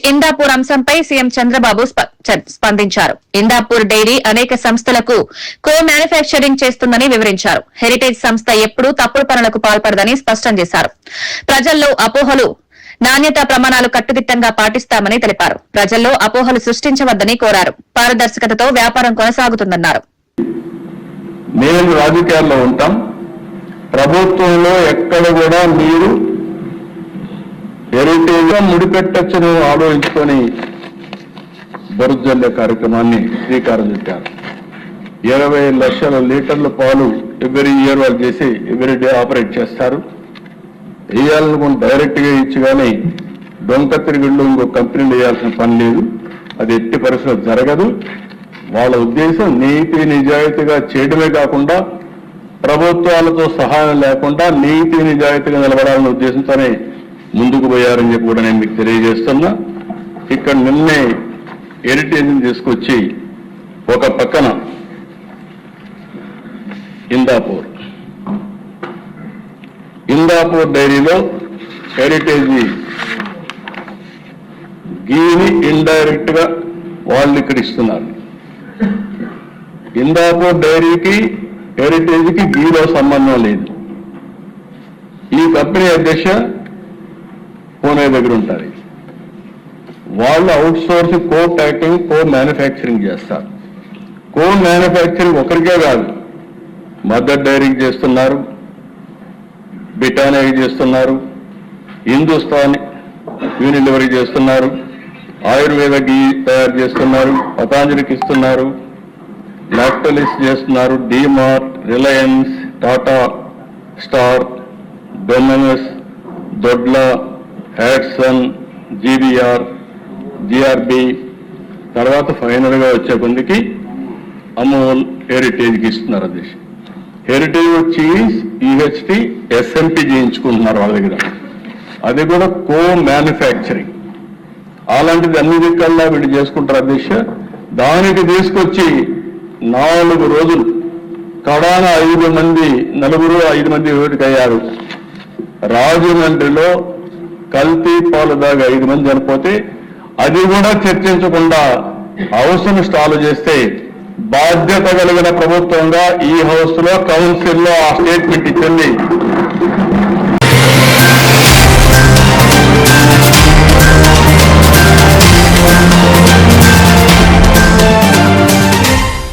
ఇందాపూర్ అంశంపై సీఎం చంద్రబాబు స్పందించారు. ఇందాపూర్ డైరీ అనేక సంస్థలకు కో మ్యానుఫ్యాక్చరింగ్ చేస్తుందని వివరించారు. హెరిటేజ్ సంస్థ ఎప్పుడూ తప్పుడు పనులకు పాల్పడదని స్పష్టం చేశారు. ప్రజల్లో అపోహలు, నాణ్యతా ప్రమాణాలు కట్టుదిట్టంగా పాటిస్తామని తెలిపారు. ప్రజల్లో అపోహలు సృష్టించవద్దని కోరారు. పారదర్శకతతో వ్యాపారం కొనసాగుతుందన్నారు. మేము రాజకీయాల్లో ఉంటాం. ప్రభుత్వంలో ఎక్కడ కూడా మీరు హెరిటేజ్ ముడిపెట్టొచ్చని ఆలోచించుకొని బరుజల్లే కార్యక్రమాన్ని శ్రీకారం చుట్టారు. 20 లక్షల లీటర్ల పాలు ఎవ్రీ ఇయర్ వాళ్ళు చేసి ఎవ్రీ డే ఆపరేట్ చేస్తారు. వేయాలనుకుని డైరెక్ట్ గా ఇచ్చి కానీ డొంక తిరిగిళ్ళు ఇంకో కంపెనీలు వేయాల్సిన పని లేదు. అది ఎట్టి పరిస్థితుల్లో జరగదు. వాళ్ళ ఉద్దేశం నీతి నిజాయితీగా చేయడమే కాకుండా ప్రభుత్వాలతో సహాయం లేకుండా నీతి నిజాయితీగా నిలబడాలనే ఉద్దేశంతోనే ముందుకు పోయారని చెప్పి కూడా నేను మీకు తెలియజేస్తున్నా. ఇక్కడ నిన్నే హెరిటేజ్ని తీసుకొచ్చి ఒక పక్కన ఇందాపూర్ డైరీలో హెరిటేజ్ గీని ఇండైరెక్ట్ గా వాళ్ళు ఇక్కడ ఇస్తున్నారు. ఇందాపూర్ డైరీకి హెరిటేజ్ కి గీలో సంబంధం లేదు. ఈ కంపెనీ అధ్యక్ష పూణే దగ్గర ఉంటారు. వాళ్ళు అవుట్ సోర్స్ కో ప్యాకింగ్, కో మ్యానుఫ్యాక్చరింగ్ చేస్తారు. కో మ్యానుఫ్యాక్చరింగ్ ఒకరికే కాదు, మదర్ డైరీకి చేస్తున్నారు, బిటానియాకి చేస్తున్నారు, హిందుస్థాన్ యూనిలివరీ చేస్తున్నారు, ఆయుర్వేద గీ తయారు చేస్తున్నారు, పతాంజలికి ఇస్తున్నారు, లాక్టలిస్ చేస్తున్నారు, డిమార్ట్, రిలయన్స్, టాటా, స్టార్, డొమినస్, దొడ్ల, హ్యాట్సన్, జీబీఆర్, జిఆర్బి, తర్వాత ఫైనల్ గా వచ్చే కొందికి అమూల్ హెరిటేజ్కి ఇస్తున్నారు. అధ్యక్ష హెరిటేజ్ చీజ్, ఈహెచ్టి, ఎస్ఎంపి చేయించుకుంటున్నారు వాళ్ళ దగ్గర. అది కూడా కో మ్యానుఫ్యాక్చరింగ్. అలాంటిది అన్ని దిక్కల్లా వీళ్ళు చేసుకుంటారు. అధ్యక్ష దానికి తీసుకొచ్చి 4 రోజులు కడాన 5 మంది, 4-5 మంది వేటుకయ్యారు. రాజమండ్రిలో కల్తీ పాలు దాగా 5 మంది చనిపోతే అది కూడా చర్చించకుండా హౌస్ ను స్టాల్ చేస్తే బాధ్యత కలిగిన ప్రభుత్వంగా ఈ హౌస్ లో కౌన్సిల్ లో ఆ స్టేట్మెంట్ ఇచ్చింది.